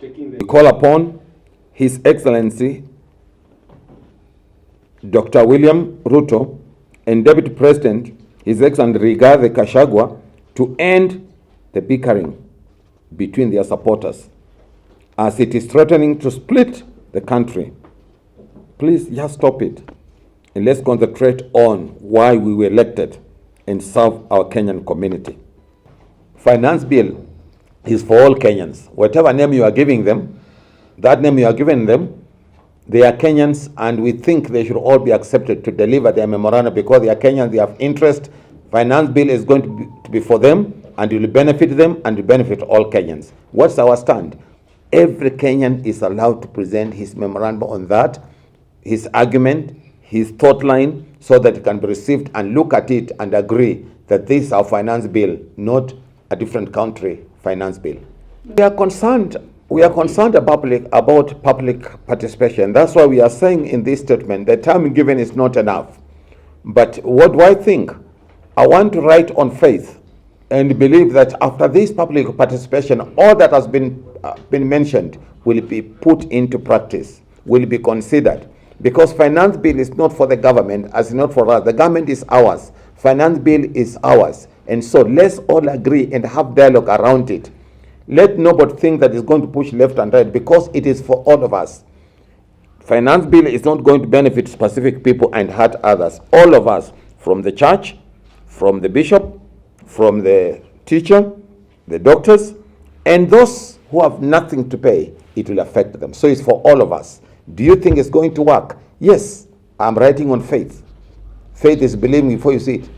We call upon His Excellency Dr. William Ruto and Deputy President His Excellency Rigathi Gachagua to end the bickering between their supporters as it is threatening to split the country. Please just stop it and let's concentrate on why we were elected and serve our Kenyan community. Finance bill is for all Kenyans. Whatever name you are giving them, that name you are giving them, they are Kenyans and we think they should all be accepted to deliver their memorandum because they are Kenyans, they have interest. Finance bill is going to be for them and it will benefit them and will benefit all Kenyans. What's our stand? Every Kenyan is allowed to present his memorandum on that, his argument, his thought line, so that it can be received and look at it and agree that this is our finance bill, not a different country finance bill. We are concerned about public participation. That's why we are saying in this statement the time given is not enough. But what do I think? I want to write on faith and believe that after this public participation, all that has been mentioned will be put into practice, will be considered. Because finance bill is not for the government, as not for us. The government is ours. Finance bill is ours. And so let's all agree and have dialogue around it. Let nobody think that it's going to push left and right because it is for all of us. Finance bill is not going to benefit specific people and hurt others. All of us, from the church, from the bishop, from the teacher, the doctors, and those who have nothing to pay, it will affect them. So it's for all of us. Do you think it's going to work? Yes, I'm writing on faith. Faith is believing before you see it.